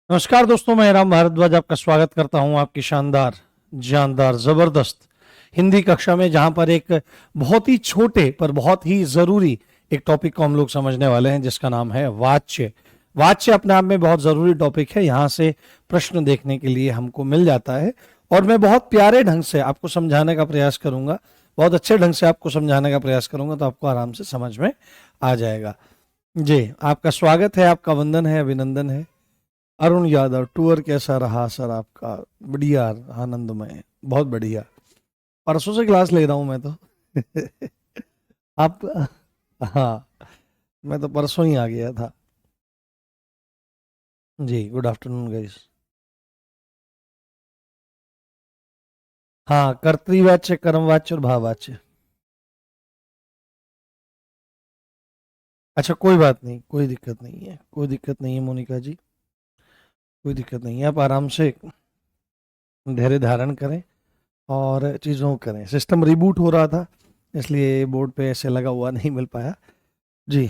नमस्कार दोस्तों, मैं राम भारद्वाज आपका स्वागत करता हूं आपकी शानदार जानदार जबरदस्त हिंदी कक्षा में, जहां पर एक बहुत ही छोटे पर बहुत ही जरूरी एक टॉपिक को हम लोग समझने वाले हैं, जिसका नाम है वाच्य। वाच्य अपने आप में बहुत जरूरी टॉपिक है। यहां से प्रश्न देखने के लिए हमको मिल जाता है और मैं बहुत प्यारे ढंग से आपको समझाने का प्रयास करूंगा, बहुत अच्छे ढंग से आपको समझाने का प्रयास करूंगा, तो आपको आराम से समझ में आ जाएगा। जी, आपका स्वागत है, आपका वंदन है, अभिनंदन है। अरुण यादव, टूर कैसा रहा सर आपका? बढ़िया, आनंदमय, बहुत बढ़िया। परसों से क्लास ले रहा हूं मैं तो। आप? हाँ, मैं तो परसों ही आ गया था। जी, गुड आफ्टरनून गाइस। हाँ, कर्तृवाच्य, कर्मवाच्य और भाववाच्य। अच्छा, कोई बात नहीं, कोई दिक्कत नहीं है, कोई दिक्कत नहीं है मोनिका जी, कोई दिक्कत नहीं है। आप आराम से धैर्य धारण करें और चीज़ों को करें। सिस्टम रिबूट हो रहा था, इसलिए बोर्ड पे ऐसे लगा हुआ नहीं मिल पाया। जी।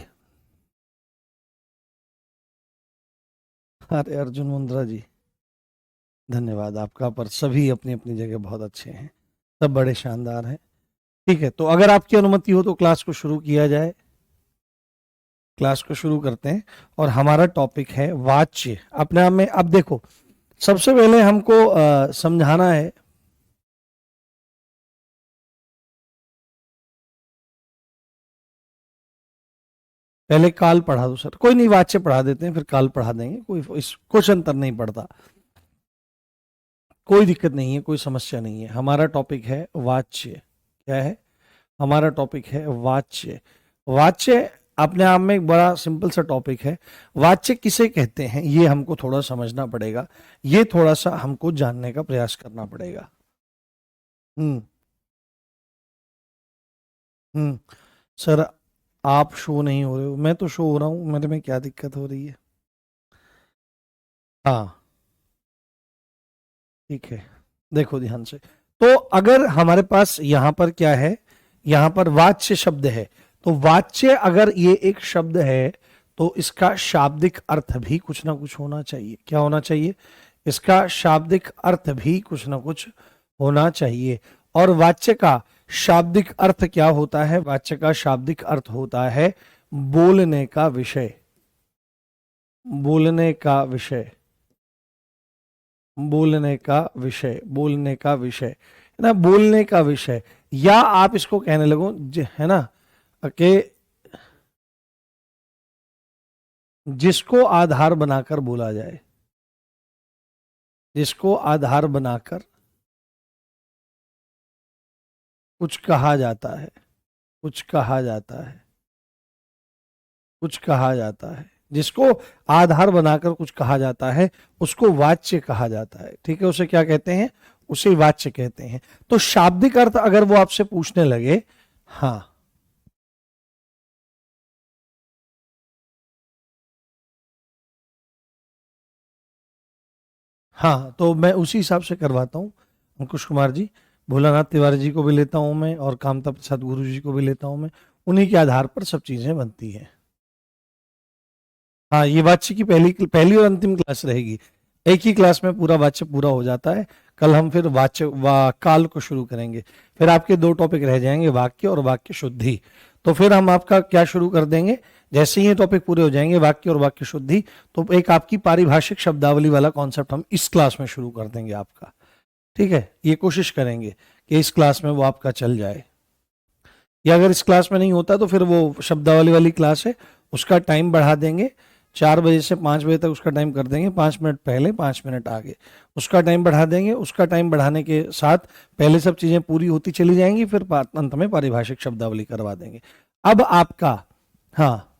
अरे अर्जुन मुंद्रा जी, धन्यवाद आपका। पर सभी अपनी अपनी जगह बहुत अच्छे हैं, सब बड़े शानदार हैं। ठीक है, तो अगर आपकी अनुमति हो तो क्लास को शुरू किया जाए। क्लास को शुरू करते हैं और हमारा टॉपिक है वाच्य। अपने आप में अब देखो, सबसे पहले हमको समझाना है। पहले काल पढ़ा दो सर, कोई नहीं, वाच्य पढ़ा देते हैं, फिर काल पढ़ा देंगे, कोई इस कुछ अंतर नहीं पड़ता, कोई दिक्कत नहीं है, कोई समस्या नहीं है। हमारा टॉपिक है वाच्य। क्या है हमारा टॉपिक? है वाच्य। वाच्य अपने आप में एक बड़ा सिंपल सा टॉपिक है। वाच्य किसे कहते हैं ये हमको थोड़ा समझना पड़ेगा, ये थोड़ा सा हमको जानने का प्रयास करना पड़ेगा। हम्म। हम्म। सर, आप शो नहीं हो रहे हो, मैं तो शो हो रहा हूँ, मेरे में क्या दिक्कत हो रही है? हाँ, ठीक है, देखो ध्यान से। तो अगर हमारे पास यहाँ पर क्या है, यहाँ पर वाच्य शब्द है, तो वाच्य अगर ये एक शब्द है तो इसका शाब्दिक अर्थ भी कुछ ना कुछ होना चाहिए। क्या होना चाहिए? इसका शाब्दिक अर्थ भी कुछ ना कुछ होना चाहिए। और वाच्य का शाब्दिक अर्थ क्या होता है? वाच्य का शाब्दिक अर्थ होता है बोलने का विषय। बोलने का विषय, बोलने का विषय, बोलने का विषय है ना, बोलने का विषय। या आप इसको कहने लगो है ना, कि जिसको आधार बनाकर बोला जाए, जिसको आधार बनाकर कुछ कहा जाता है, कुछ कहा जाता है, कुछ कहा जाता है, जिसको आधार बनाकर कुछ कहा जाता है उसको वाच्य कहा जाता है। ठीक है, उसे क्या कहते हैं? उसे वाच्य कहते हैं। तो शाब्दिक अर्थ अगर वो आपसे पूछने लगे, हाँ, हाँ, तो मैं उसी हिसाब से करवाता हूँ। अंकुश कुमार जी, भोलानाथ तिवारी जी को भी लेता हूँ मैं, और कामता प्रसाद गुरु जी को भी लेता हूँ मैं। उन्हीं के आधार पर सब चीजें बनती हैं। हाँ, ये वाच्य की पहली पहली और अंतिम क्लास रहेगी। एक ही क्लास में पूरा वाच्य पूरा हो जाता है। कल हम फिर काल को शुरू करेंगे। फिर आपके दो टॉपिक रह जाएंगे, वाक्य और वाक्य शुद्धि। तो फिर हम आपका क्या शुरू कर देंगे, जैसे ही ये टॉपिक पूरे हो जाएंगे, वाक्य और वाक्य शुद्धि, तो एक आपकी पारिभाषिक शब्दावली वाला कॉन्सेप्ट हम इस क्लास में शुरू कर देंगे आपका। ठीक है, ये कोशिश करेंगे कि इस क्लास में वो आपका चल जाए। या अगर इस क्लास में नहीं होता तो फिर वो शब्दावली वाली क्लास है, उसका टाइम बढ़ा देंगे। 4 बजे से 5 बजे तक उसका टाइम कर देंगे, 5 मिनट पहले 5 मिनट आगे उसका टाइम बढ़ा देंगे। उसका टाइम बढ़ाने के साथ पहले सब चीजें पूरी होती चली जाएंगी, फिर अंत में पारिभाषिक शब्दावली करवा देंगे। अब आपका, हाँ,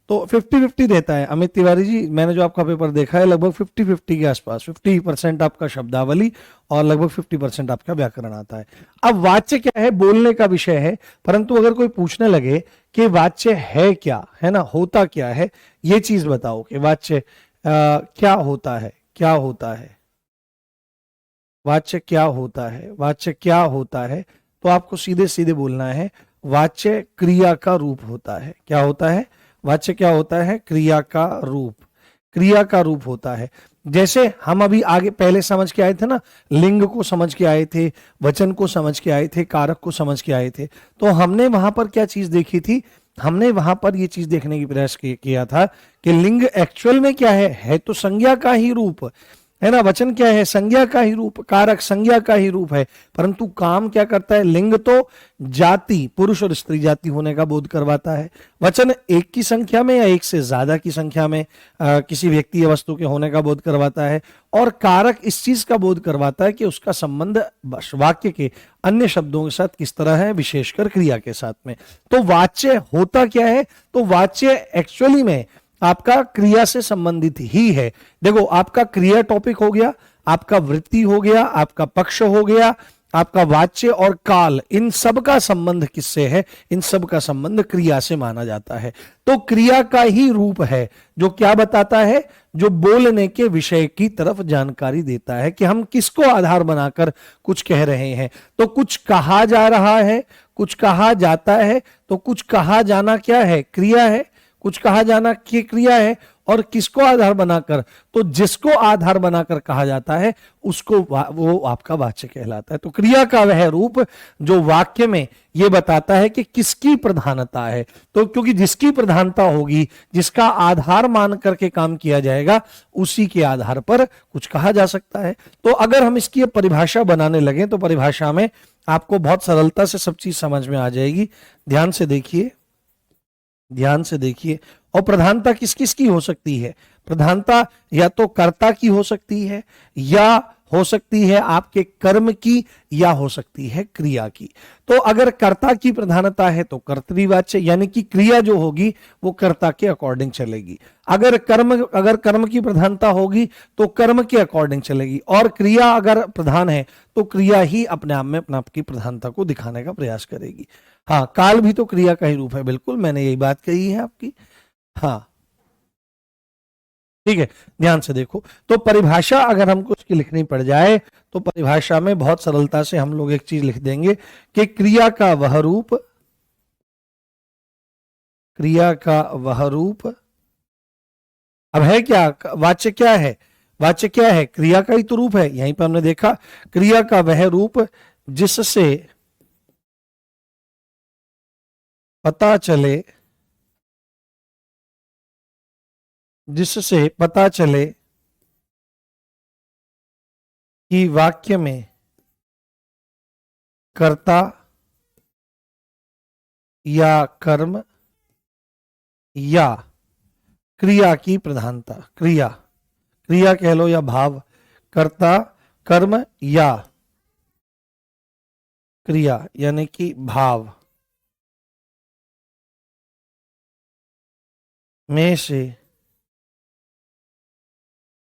तो 50-50 रहता है अमित तिवारी जी। मैंने जो आपका पेपर देखा है लगभग 50-50 के आसपास, 50% आपका शब्दावली और लगभग 50% आपका व्याकरण आता है। अब वाच्य क्या है? बोलने का विषय है। परंतु अगर कोई पूछने लगे कि वाच्य है क्या, है ना, होता क्या है, ये चीज बताओ कि वाच्य क्या होता है, क्या होता है, वाच्य क्या होता है, वाच्य क्या होता है, तो आपको सीधे सीधे बोलना है वाच्य क्रिया का रूप होता है। क्या होता है? वाच्य क्या होता है? क्रिया का रूप, क्रिया का रूप होता है। जैसे हम अभी आगे पहले समझ के आए थे ना, लिंग को समझ के आए थे, वचन को समझ के आए थे, कारक को समझ के आए थे, तो हमने वहां पर क्या चीज देखी थी, हमने वहां पर ये चीज देखने की प्रयास किया था कि लिंग एक्चुअल में क्या है तो संज्ञा का ही रूप है ना, वचन क्या है, संज्ञा का ही रूप, कारक संज्ञा का ही रूप है, परंतु काम क्या करता है, लिंग तो जाति, पुरुष और स्त्री जाति होने का बोध करवाता है, वचन एक की संख्या में या एक से ज्यादा की संख्या में किसी व्यक्ति या वस्तु के होने का बोध करवाता है, और कारक इस चीज का बोध करवाता है कि उसका संबंध वाक्य के अन्य शब्दों के साथ किस तरह है, विशेषकर क्रिया के साथ में। तो वाच्य होता क्या है, तो वाच्य एक्चुअली में आपका क्रिया से संबंधित ही है। देखो, आपका क्रिया टॉपिक हो गया, आपका वृत्ति हो गया, आपका पक्ष हो गया, आपका वाच्य और काल, इन सब का संबंध किससे है, इन सब का संबंध क्रिया से माना जाता है। तो क्रिया का ही रूप है जो क्या बताता है, जो बोलने के विषय की तरफ जानकारी देता है कि हम किसको आधार बनाकर कुछ कह रहे हैं। तो कुछ कहा जा रहा है, कुछ कहा जाता है, तो कुछ कहा जाना क्या है, क्रिया है, कुछ कहा जाना की क्रिया है, और किसको आधार बनाकर, तो जिसको आधार बनाकर कहा जाता है उसको वो आपका वाच्य कहलाता है। तो क्रिया का वह रूप जो वाक्य में ये बताता है कि किसकी प्रधानता है, तो क्योंकि जिसकी प्रधानता होगी, जिसका आधार मान करके काम किया जाएगा, उसी के आधार पर कुछ कहा जा सकता है। तो अगर हम इसकी परिभाषा बनाने लगे तो परिभाषा में आपको बहुत सरलता से सब चीज समझ में आ जाएगी। ध्यान से देखिए, ध्यान से देखिए। और प्रधानता किस किस की हो सकती है, प्रधानता या तो कर्ता की हो सकती है, या हो सकती है आपके कर्म की, या हो सकती है क्रिया की। तो अगर कर्ता की प्रधानता है तो कर्तृवाच्य, यानी कि क्रिया जो होगी वो कर्ता के अकॉर्डिंग चलेगी। अगर कर्म की प्रधानता होगी तो कर्म के अकॉर्डिंग चलेगी, और क्रिया अगर प्रधान है तो क्रिया ही अपने आप में अपने आप की प्रधानता को दिखाने का प्रयास करेगी। हाँ, काल भी तो क्रिया का ही रूप है, बिल्कुल मैंने यही बात कही है आपकी। हाँ ठीक है, ध्यान से देखो। तो परिभाषा अगर हमको उसकी लिखनी पड़ जाए तो परिभाषा में बहुत सरलता से हम लोग एक चीज लिख देंगे कि क्रिया का वह रूप, क्रिया का वह रूप, अब है क्या, वाच्य क्या है, वाच्य क्या है, क्रिया का ही तो रूप है। यहीं पर हमने देखा, क्रिया का वह रूप जिससे पता चले, जिससे पता चले कि वाक्य में कर्ता या कर्म या क्रिया की प्रधानता, क्रिया, क्रिया कह लो या भाव, कर्ता, कर्म या क्रिया, यानी कि भाव में से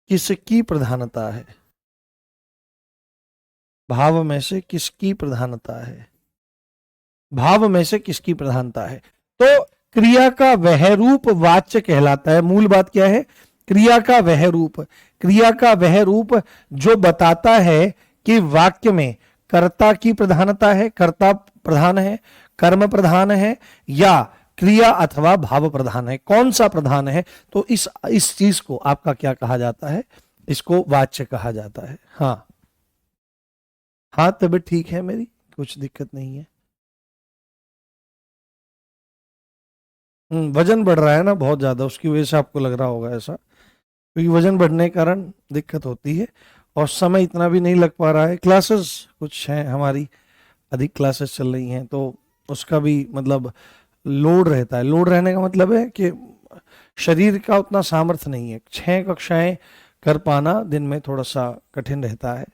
किसकी प्रधानता है, भाव में से किसकी प्रधानता है, भाव में से किसकी प्रधानता है। तो क्रिया का वह रूप वाच्य कहलाता है। मूल बात क्या है, क्रिया का वह रूप, क्रिया का वह रूप जो बताता है कि वाक्य में कर्ता की प्रधानता है, कर्ता प्रधान है, कर्म प्रधान है, या क्रिया अथवा भाव प्रधान है। कौन सा प्रधान है, तो इस चीज को आपका क्या कहा जाता है, इसको वाच्य कहा जाता है। हाँ हाँ, तबीयत ठीक है मेरी, कुछ दिक्कत नहीं है। वजन बढ़ रहा है ना बहुत ज्यादा, उसकी वजह से आपको लग रहा होगा ऐसा, क्योंकि वजन बढ़ने के कारण दिक्कत होती है, और समय इतना भी नहीं लग पा रहा है। क्लासेस कुछ हैं हमारी, अधिक क्लासेस चल रही हैं, तो उसका भी मतलब लोड रहता है। लोड रहने का मतलब है कि शरीर का उतना सामर्थ्य नहीं है, 6 कक्षाएं कर पाना दिन में थोड़ा सा कठिन रहता है,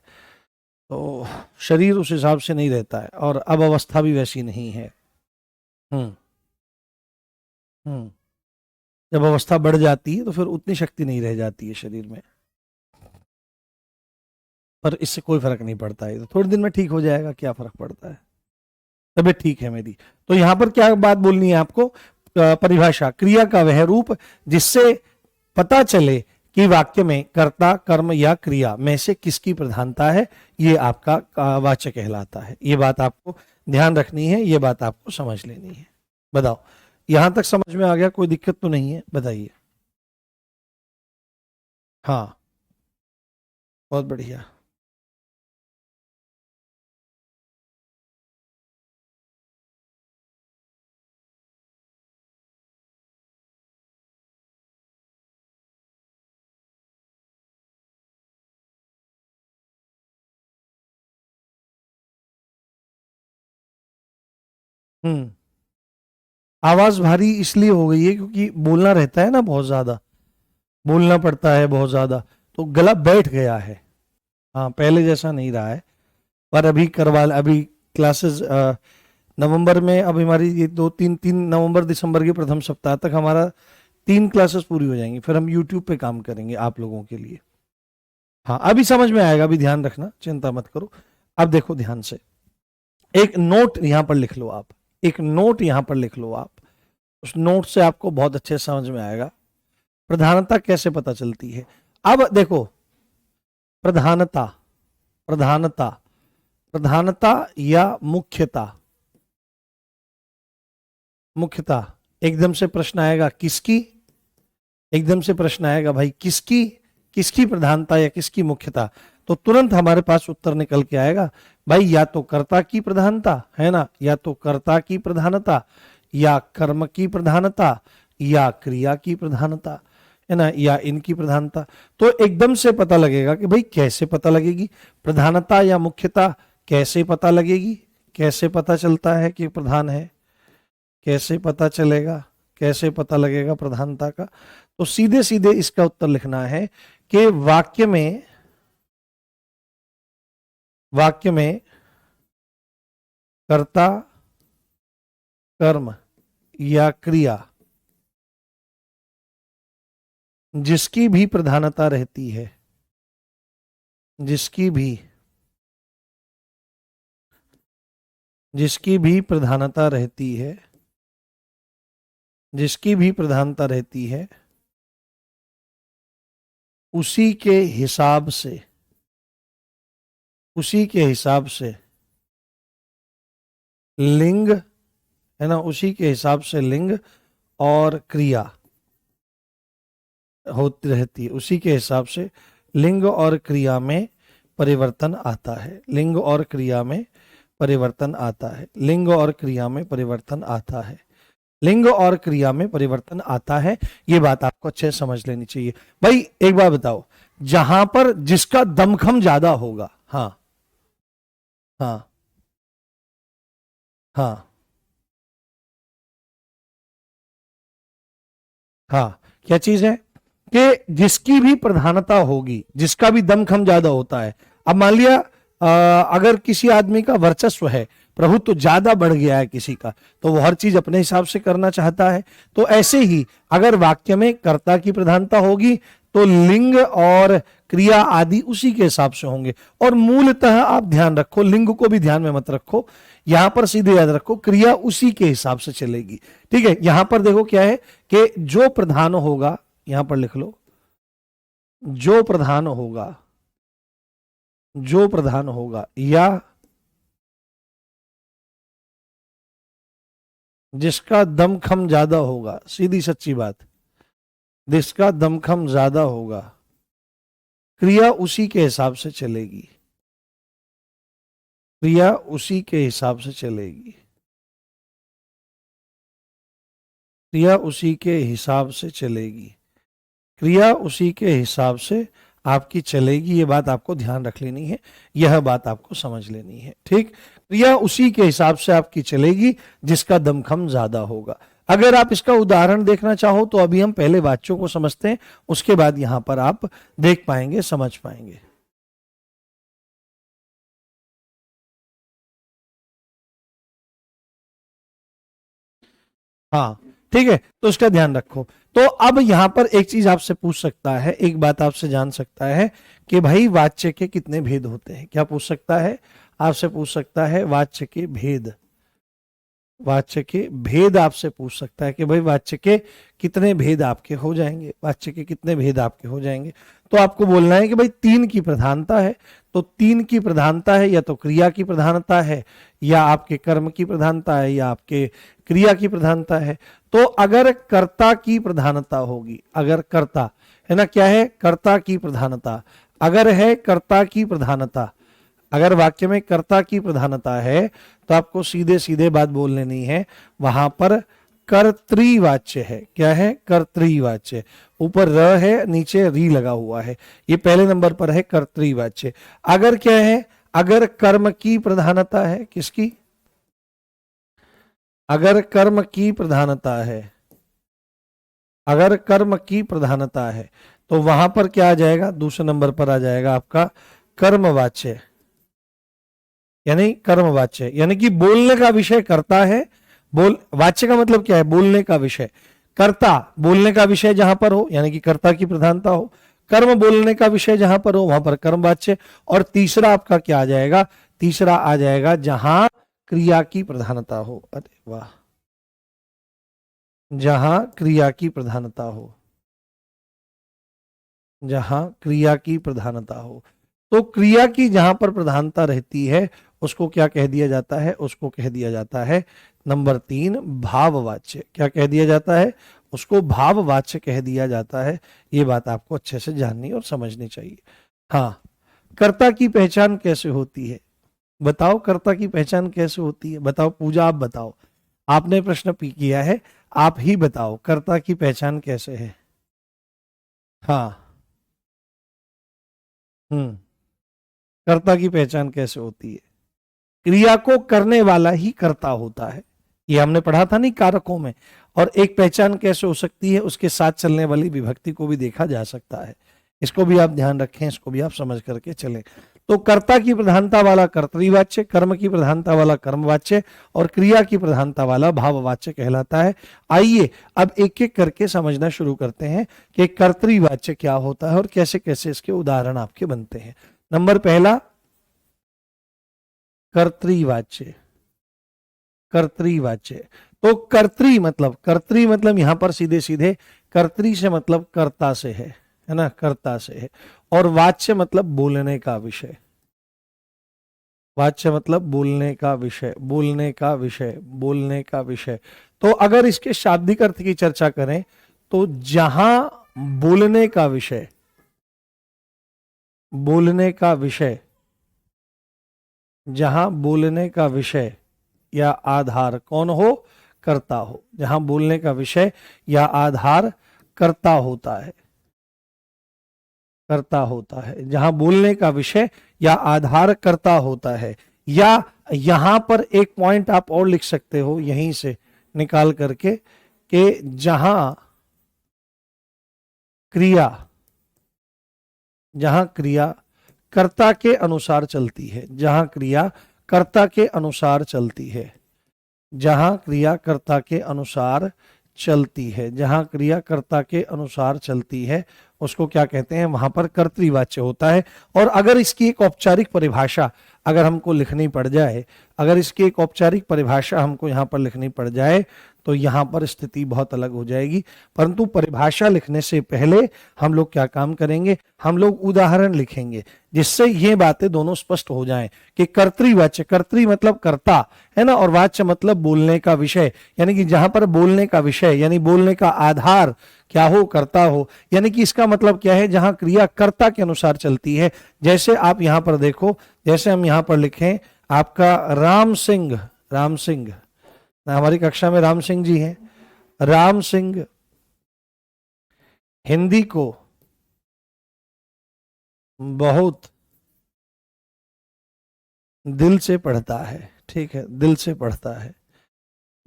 तो शरीर उस हिसाब से नहीं रहता है, और अब अवस्था भी वैसी नहीं है। हम्म हम्म जब अवस्था बढ़ जाती है तो फिर उतनी शक्ति नहीं रह जाती है शरीर में, पर इससे कोई फर्क नहीं पड़ता है, तो थोड़े दिन में ठीक हो जाएगा, क्या फर्क पड़ता है, तबीयत ठीक है मेरी। तो यहां पर क्या बात बोलनी है आपको, परिभाषा, क्रिया का वह रूप जिससे पता चले कि वाक्य में कर्ता, कर्म या क्रिया में से किसकी प्रधानता है, ये आपका वाच्य कहलाता है। ये बात आपको ध्यान रखनी है, ये बात आपको समझ लेनी है। बताओ, यहां तक समझ में आ गया, कोई दिक्कत तो नहीं है, बताइए। हाँ बहुत बढ़िया। हम्म। आवाज भारी इसलिए हो गई है क्योंकि बोलना रहता है ना, बहुत ज्यादा बोलना पड़ता है बहुत ज्यादा, तो गला बैठ गया है। हाँ, पहले जैसा नहीं रहा है। पर अभी करवा, अभी क्लासेस नवंबर में, अब हमारी ये 2 3 3 नवंबर दिसंबर के प्रथम सप्ताह तक हमारा 3 क्लासेस पूरी हो जाएंगी, फिर हम यूट्यूब पे काम करेंगे आप लोगों के लिए। हाँ, अभी समझ में आएगा, अभी ध्यान रखना, चिंता मत करो। अब देखो ध्यान से, एक नोट यहां पर लिख लो आप, एक नोट यहां पर लिख लो आप। उस नोट से आपको बहुत अच्छे से समझ में आएगा प्रधानता कैसे पता चलती है। अब देखो, प्रधानता, प्रधानता, प्रधानता या मुख्यता, मुख्यता, एकदम से प्रश्न आएगा किसकी, एकदम से प्रश्न आएगा भाई किसकी, किसकी प्रधानता या किसकी मुख्यता, तो तुरंत हमारे पास उत्तर निकल के आएगा भाई, या तो कर्ता की प्रधानता है ना, या तो कर्ता की प्रधानता, या कर्म की प्रधानता, या क्रिया की प्रधानता, है ना, या इनकी प्रधानता। तो एकदम से पता लगेगा कि भाई कैसे पता लगेगी प्रधानता या मुख्यता, कैसे पता लगेगी, कैसे पता चलता है कि प्रधान है, कैसे पता चलेगा, कैसे पता लगेगा प्रधानता का। तो सीधे सीधे इसका उत्तर लिखना है कि वाक्य में, वाक्य में कर्ता, कर्म या क्रिया जिसकी भी प्रधानता रहती है, जिसकी भी, जिसकी भी प्रधानता रहती है, जिसकी भी प्रधानता रहती है, उसी के हिसाब से, उसी के हिसाब से लिंग, है ना, उसी के हिसाब से लिंग और क्रिया होती रहती है, उसी के हिसाब से लिंग और क्रिया में परिवर्तन आता है, लिंग और क्रिया में परिवर्तन आता है, लिंग और क्रिया में परिवर्तन आता है, लिंग और क्रिया में परिवर्तन आता है। ये बात आपको अच्छे से समझ लेनी चाहिए। भाई एक बार बताओ, जहां पर जिसका दमखम ज्यादा होगा, हाँ, हाँ, हाँ, हाँ, क्या चीज है कि जिसकी भी प्रधानता होगी, जिसका भी दमखम ज्यादा होता है। अब मान लिया अगर किसी आदमी का वर्चस्व है, प्रभुत्व तो ज्यादा बढ़ गया है किसी का, तो वो हर चीज अपने हिसाब से करना चाहता है। तो ऐसे ही अगर वाक्य में कर्ता की प्रधानता होगी तो लिंग और क्रिया आदि उसी के हिसाब से होंगे। और मूलतः आप ध्यान रखो, लिंग को भी ध्यान में मत रखो, यहां पर सीधे याद रखो क्रिया उसी के हिसाब से चलेगी। ठीक है, यहां पर देखो क्या है कि जो प्रधान होगा, यहां पर लिख लो, जो प्रधान होगा, जो प्रधान होगा या जिसका दमखम ज्यादा होगा, सीधी सच्ची बात, जिसका दमखम ज्यादा होगा, क्रिया उसी के हिसाब से चलेगी, क्रिया उसी के हिसाब से चलेगी, क्रिया उसी के हिसाब से चलेगी, क्रिया उसी के हिसाब से आपकी चलेगी। ये बात आपको ध्यान रख लेनी है, यह बात आपको समझ लेनी है। ठीक, क्रिया उसी के हिसाब से आपकी चलेगी जिसका दमखम ज्यादा होगा। अगर आप इसका उदाहरण देखना चाहो तो अभी हम पहले वाच्यों को समझते हैं, उसके बाद यहां पर आप देख पाएंगे, समझ पाएंगे। हाँ, ठीक है, तो इसका ध्यान रखो। तो अब यहां पर एक चीज आपसे पूछ सकता है, एक बात आपसे जान सकता है कि भाई वाच्य के कितने भेद होते हैं। क्या पूछ सकता है? आपसे पूछ सकता है वाच्य के भेद, वाच्य के भेद आपसे पूछ सकता है कि भाई वाच्य के कितने भेद आपके हो जाएंगे, वाच्य के कितने भेद आपके हो जाएंगे। तो आपको बोलना है कि भाई 3 की प्रधानता है, तो 3 की प्रधानता है, या तो क्रिया की प्रधानता है, या आपके कर्म की प्रधानता है, या आपके क्रिया की प्रधानता है। तो अगर कर्ता की प्रधानता होगी, अगर कर्ता, है ना, क्या है, कर्ता की प्रधानता, अगर है कर्ता की प्रधानता, अगर वाक्य में कर्ता की प्रधानता है तो आपको सीधे सीधे बात बोल लेनी है, वहां पर कर्तृवाच्य है। क्या है? कर्तृवाच्य। ऊपर र है, नीचे री लगा हुआ है, ये पहले नंबर पर है कर्तृवाच्य। अगर क्या है? अगर कर्म की प्रधानता है, किसकी? अगर कर्म की प्रधानता है, अगर कर्म की प्रधानता है तो वहां पर क्या आ जाएगा? दूसरे नंबर पर आ जाएगा आपका कर्मवाच्य, यानी कर्मवाच्य, यानी कि बोलने का विषय कर्ता है। बोल वाच्य का मतलब क्या है? बोलने का विषय। कर्ता बोलने का विषय जहां पर हो, यानी कि कर्ता की प्रधानता हो। कर्म बोलने का विषय जहां पर हो, वहां पर कर्मवाच्य। और तीसरा आपका क्या आ जाएगा? तीसरा आ जाएगा जहां क्रिया की प्रधानता हो। अरे वाह, जहां क्रिया की प्रधानता हो, जहां क्रिया की प्रधानता हो। तो क्रिया की जहां पर प्रधानता रहती है उसको क्या कह दिया जाता है? उसको कह दिया जाता है नंबर 3 भाववाच्य। क्या कह दिया जाता है? उसको भाववाच्य कह दिया जाता है। ये बात आपको अच्छे से जाननी और समझनी चाहिए। हाँ, कर्ता की पहचान कैसे होती है? बताओ, कर्ता की पहचान कैसे होती है? बताओ पूजा, आप बताओ, आपने प्रश्न किया है, आप ही बताओ कर्ता की पहचान कैसे है? हाँ, कर्ता की पहचान कैसे होती है? क्रिया को करने वाला ही कर्ता होता है, ये हमने पढ़ा था नहीं कारकों में। और एक पहचान कैसे हो सकती है? उसके साथ चलने वाली विभक्ति को भी देखा जा सकता है। इसको भी आप ध्यान रखें, इसको भी आप समझ करके चलें। तो कर्ता की प्रधानता वाला कर्तृवाच्य, कर्म की प्रधानता वाला कर्मवाच्य और क्रिया की प्रधानता वाला भाववाच्य कहलाता है। आइए अब एक एक करके समझना शुरू करते हैं कि कर्तृवाच्य क्या होता है और कैसे कैसे इसके उदाहरण आपके बनते हैं। नंबर पहला, कर्तृवाच्य। कर्तृवाच्य, तो कर्तृ मतलब यहां पर सीधे सीधे कर्तृ से मतलब कर्ता से है ना? कर्ता से है। और वाच्य मतलब बोलने का विषय। वाच्य मतलब बोलने का विषय, बोलने का विषय, बोलने का विषय। तो अगर इसके शाब्दिक अर्थ की चर्चा करें तो जहां बोलने का विषय, बोलने का विषय, जहां बोलने का विषय या आधार कौन हो? कर्ता हो। जहां बोलने का विषय या आधार कर्ता होता है, कर्ता होता है, जहां बोलने का विषय या आधार कर्ता होता है। या यहां पर एक पॉइंट आप और लिख सकते हो यहीं से निकाल करके कि जहां क्रिया, जहां क्रिया कर्ता के अनुसार चलती है, जहां क्रिया कर्ता के अनुसार चलती है, जहां क्रिया कर्ता के अनुसार चलती है, जहां क्रिया कर्ता के अनुसार चलती है उसको क्या कहते हैं? वहां पर कर्तृवाच्य होता है। और अगर इसकी एक औपचारिक परिभाषा अगर हमको लिखनी पड़ जाए, अगर इसकी एक औपचारिक परिभाषा हमको यहां पर लिखनी पड़ जाए तो यहां पर स्थिति बहुत अलग हो जाएगी। परंतु परिभाषा लिखने से पहले हम लोग क्या काम करेंगे? हम लोग उदाहरण लिखेंगे जिससे ये बातें दोनों स्पष्ट हो जाएं कि कर्तृवाच्य, कर्तृ मतलब कर्ता है ना, और वाच्य मतलब बोलने का विषय, यानी कि जहां पर बोलने का विषय यानी बोलने का आधार क्या हो? कर्ता हो। यानी कि इसका मतलब क्या है? जहां क्रिया कर्ता के अनुसार चलती है। जैसे आप यहां पर देखो, जैसे हम यहां पर लिखें आपका राम सिंह, राम सिंह, हमारी कक्षा में राम सिंह जी हैं। राम सिंह हिंदी को बहुत दिल से पढ़ता है। ठीक है, दिल से पढ़ता है,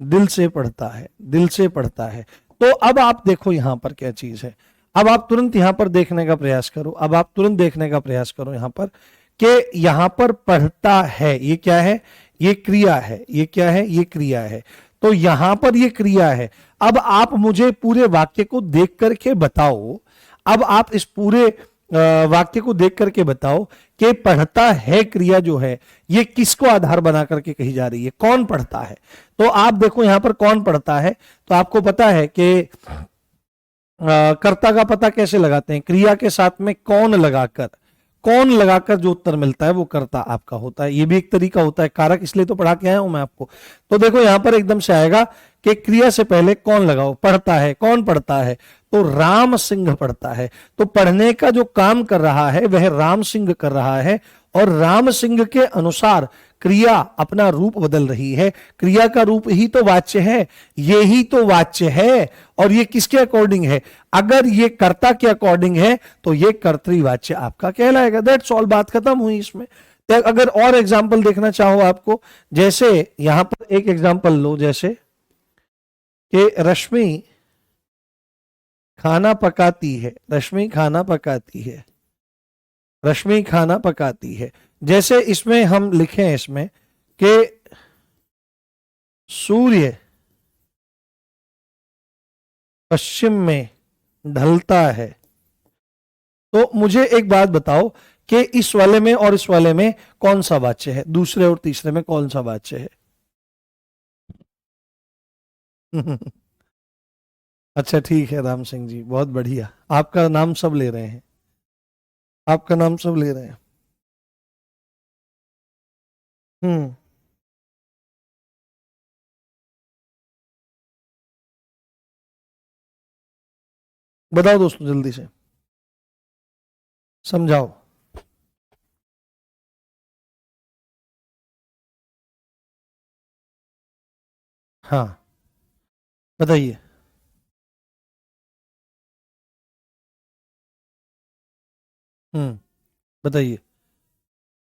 दिल से पढ़ता है, दिल से पढ़ता है। तो अब आप देखो यहां पर क्या चीज है। अब आप तुरंत यहां पर देखने का प्रयास करो, अब आप तुरंत देखने का प्रयास करो यहां पर कि यहां पर पढ़ता है, ये क्या है? ये क्रिया है। ये क्या है? ये क्रिया है। तो यहां पर ये क्रिया है। अब आप मुझे पूरे वाक्य को देख करके बताओ, अब आप इस पूरे वाक्य को देख करके बताओ कि पढ़ता है क्रिया जो है ये किसको आधार बना करके कही जा रही है? कौन पढ़ता है? तो आप देखो यहां पर कौन पढ़ता है, तो आपको पता है कि कर्ता का पता कैसे लगाते हैं? क्रिया के साथ में कौन लगाकर, कौन लगाकर जो उत्तर मिलता है वो कर्ता आपका होता है। ये भी एक तरीका होता है। कारक इसलिए तो पढ़ा के आया हूं मैं आपको। तो देखो यहां पर एकदम से आएगा कि क्रिया से पहले कौन लगाओ, पढ़ता है, कौन पढ़ता है, तो राम सिंह पढ़ता है। तो पढ़ने का जो काम कर रहा है वह राम सिंह कर रहा है, और राम सिंह के अनुसार क्रिया अपना रूप बदल रही है। क्रिया का रूप ही तो वाच्य है, ये ही तो वाच्य है। और ये किसके अकॉर्डिंग है? अगर ये कर्ता के अकॉर्डिंग है तो ये कर्तृवाच्य आपका कहलाएगा। दैट्स ऑल, बात खत्म हुई इसमें। तो अगर और एग्जाम्पल देखना चाहो आपको, जैसे यहां पर एक एग्जाम्पल लो, जैसे कि रश्मि खाना पकाती है, रश्मि खाना पकाती है, रश्मि खाना पकाती है। जैसे इसमें हम लिखें इसमें कि सूर्य पश्चिम में ढलता है, तो मुझे एक बात बताओ कि इस वाले में और इस वाले में कौन सा वाच्य है, दूसरे और तीसरे में कौन सा वाच्य है? अच्छा ठीक है राम सिंह जी, बहुत बढ़िया, आपका नाम सब ले रहे हैं, आपका नाम सब ले रहे हैं। हम्म, बताओ दोस्तों जल्दी से, समझाओ। हाँ, बताइए। हम्म, बताइए।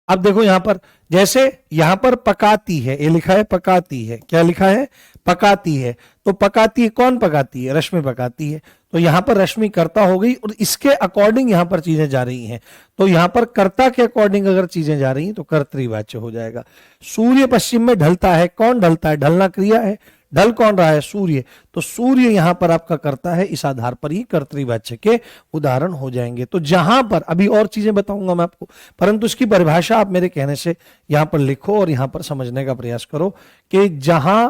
अब देखो यहां पर, जैसे यहां पर पकाती है, ये लिखा है पकाती है, क्या लिखा है? पकाती है। तो पकाती है, कौन पकाती है? रश्मि पकाती है। तो यहां पर रश्मि कर्ता हो गई, और इसके अकॉर्डिंग यहां पर चीजें जा रही हैं। तो यहां पर कर्ता के अकॉर्डिंग अगर चीजें जा रही हैं तो कर्तृवाच्य हो जाएगा। सूर्य पश्चिम में ढलता है, कौन ढलता है? ढलना क्रिया है, ढल कौन रहा है? सूर्य। तो सूर्य यहां पर आपका कर्ता है, इस आधार पर ही कर्तृवाच्य के उदाहरण हो जाएंगे। तो जहां पर अभी और चीजें बताऊंगा मैं आपको, परंतु इसकी परिभाषा आप मेरे कहने से यहां पर लिखो और यहां पर समझने का प्रयास करो कि जहां,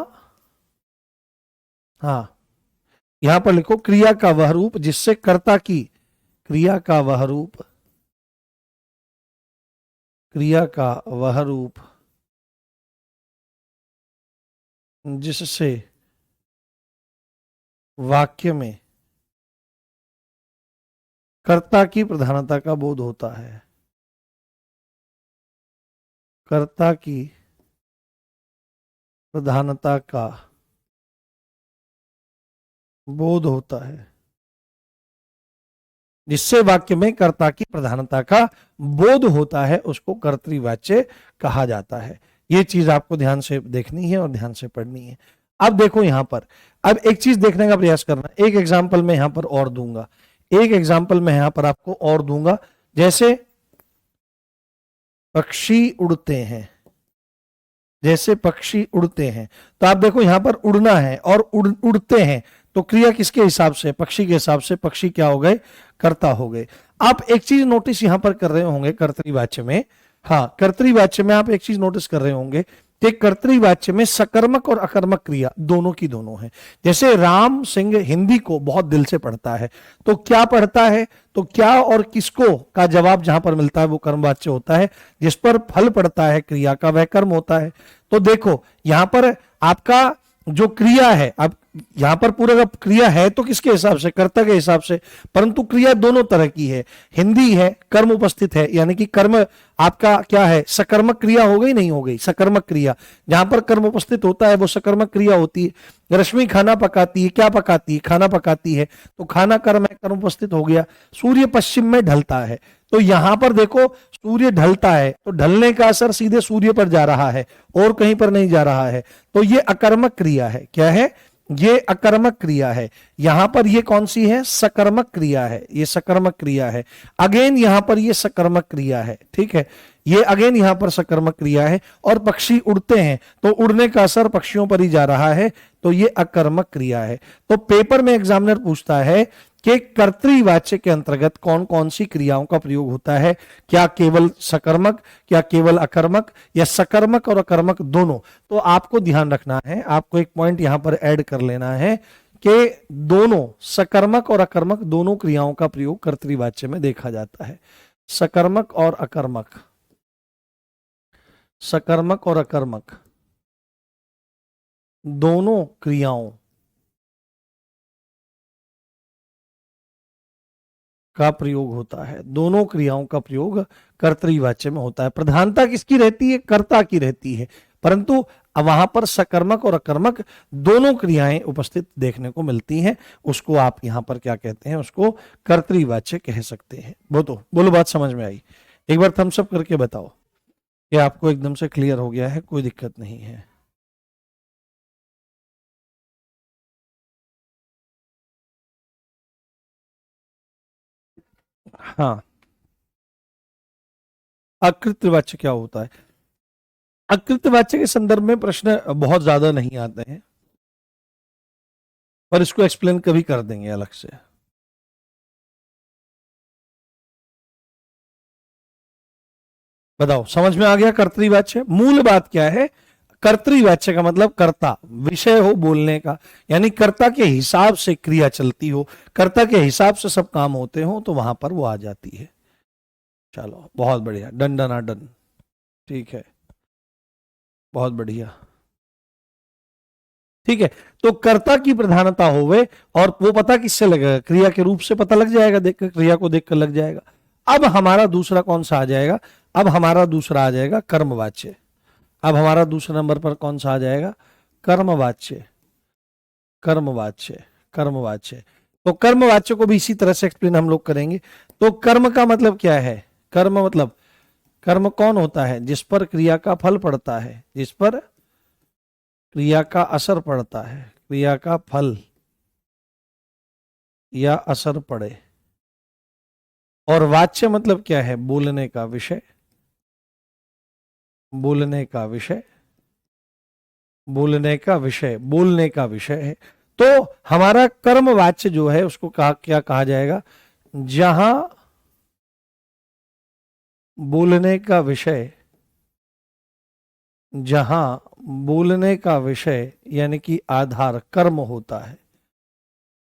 हाँ, यहां पर लिखो क्रिया का वह रूप जिससे कर्ता की, क्रिया का वह रूप, क्रिया का वह रूप जिससे वाक्य में कर्ता की प्रधानता का बोध होता है, कर्ता की प्रधानता का बोध होता है, जिससे वाक्य में कर्ता की प्रधानता का बोध होता है, उसको कर्तृवाच्य कहा जाता है। ये चीज आपको ध्यान से देखनी है और ध्यान से पढ़नी है। अब देखो यहां पर, अब एक चीज देखने का प्रयास करना, एक एग्जाम्पल मैं यहां पर और दूंगा, एक एग्जाम्पल मैं यहां पर आपको और दूंगा। जैसे पक्षी उड़ते हैं, जैसे पक्षी उड़ते हैं, तो आप देखो यहां पर उड़ना है और उड़ते हैं, तो क्रिया किसके हिसाब से? पक्षी के हिसाब से। पक्षी क्या हो गए? कर्ता हो गए। आप एक चीज नोटिस यहां पर कर रहे होंगे कर्तृवाच्य में, हाँ, कर्तृवाच्य में आप एक चीज नोटिस कर रहे होंगे कि कर्तृवाच्य में सकर्मक और अकर्मक क्रिया दोनों की दोनों है। जैसे राम सिंह हिंदी को बहुत दिल से पढ़ता है, तो क्या पढ़ता है? तो क्या और किसको का जवाब जहां पर मिलता है वो कर्मवाच्य होता है, जिस पर फल पड़ता है क्रिया का वह कर्म होता है। तो देखो यहां पर आपका जो क्रिया है, अब यहां पर पूरा का क्रिया है तो किसके हिसाब से? कर्ता के हिसाब से, परंतु क्रिया दोनों तरह की है। हिंदी है, कर्म उपस्थित है, यानी कि कर्म आपका क्या है? सकर्मक क्रिया हो गई, नहीं हो गई? सकर्मक क्रिया, जहां पर कर्म उपस्थित होता है वो सकर्मक क्रिया होती है। रश्मि खाना पकाती है, क्या पकाती है? खाना पकाती है, तो खाना कर्म है, कर्म उपस्थित हो गया। सूर्य पश्चिम में ढलता है, तो यहां पर देखो सूर्य ढलता है, तो ढलने का असर सीधे सूर्य पर जा रहा है और कहीं पर नहीं जा रहा है, तो ये अकर्मक क्रिया है। क्या है? ये अकर्मक क्रिया है। यहां पर ये कौन सी है? सकर्मक क्रिया है, ये सकर्मक क्रिया है। अगेन यहां पर ये सकर्मक क्रिया है, ठीक है, ये अगेन यहां पर सकर्मक क्रिया है। और पक्षी उड़ते हैं, तो उड़ने का असर पक्षियों पर ही जा रहा है, तो ये अकर्मक क्रिया है। तो पेपर में एग्जामिनर पूछता है कि कर्तृवाच्य के अंतर्गत कौन कौन सी क्रियाओं का प्रयोग होता है, क्या केवल सकर्मक, क्या केवल अकर्मक, या सकर्मक और अकर्मक दोनों। तो आपको ध्यान रखना है, आपको एक पॉइंट यहां पर ऐड कर लेना है कि दोनों सकर्मक और अकर्मक दोनों क्रियाओं का प्रयोग कर्तृवाच्य में देखा जाता है। सकर्मक और अकर्मक, सकर्मक और अकर्मक दोनों क्रियाओं का प्रयोग होता है, दोनों क्रियाओं का प्रयोग कर्तृवाच्य में होता है। प्रधानता किसकी रहती है? कर्ता की रहती है, परंतु वहां पर सकर्मक और अकर्मक दोनों क्रियाएं उपस्थित देखने को मिलती हैं। उसको आप यहां पर क्या कहते हैं? उसको कर्तृवाच्य कह सकते हैं। बोलो बात समझ में आई? एक बार थम्स अप करके बताओ कि आपको एकदम से क्लियर हो गया है, कोई दिक्कत नहीं है। हाँ, अकृतवाच्य क्या होता है? अकृतवाच्य के संदर्भ में प्रश्न बहुत ज्यादा नहीं आते हैं, पर इसको एक्सप्लेन कभी कर देंगे अलग से। बताओ, समझ में आ गया? कर्तृवाच्य मूल बात क्या है? कर्तृवाच्य का मतलब कर्ता, विषय हो बोलने का, यानी कर्ता के हिसाब से क्रिया चलती हो, कर्ता के हिसाब से सब काम होते हो, तो वहां पर वो आ जाती है। चलो बहुत बढ़िया, डन डन डन, ठीक है, बहुत बढ़िया, ठीक है। तो कर्ता की प्रधानता होवे, और वो पता किससे लगेगा? क्रिया के रूप से पता लग जाएगा, देखकर, क्रिया को देखकर लग जाएगा। अब हमारा दूसरा कौन सा आ जाएगा? अब हमारा दूसरा आ जाएगा कर्मवाच्य। अब हमारा दूसरा नंबर पर कौन सा आ जाएगा? कर्मवाच्य। कर्मवाच्य, कर्मवाच्य। तो कर्मवाच्य को भी इसी तरह से एक्सप्लेन हम लोग करेंगे। तो कर्म का मतलब क्या है? कर्म मतलब, कर्म कौन होता है? जिस पर क्रिया का फल पड़ता है, जिस पर क्रिया का असर पड़ता है, क्रिया का फल या असर पड़े। और वाच्य मतलब क्या है? बोलने का विषय, बोलने का विषय, बोलने का विषय, बोलने का विषय है। तो हमारा कर्म वाच्य जो है उसको क्या कहा जाएगा? जहां बोलने का विषय, जहां बोलने का विषय यानी कि आधार कर्म होता है,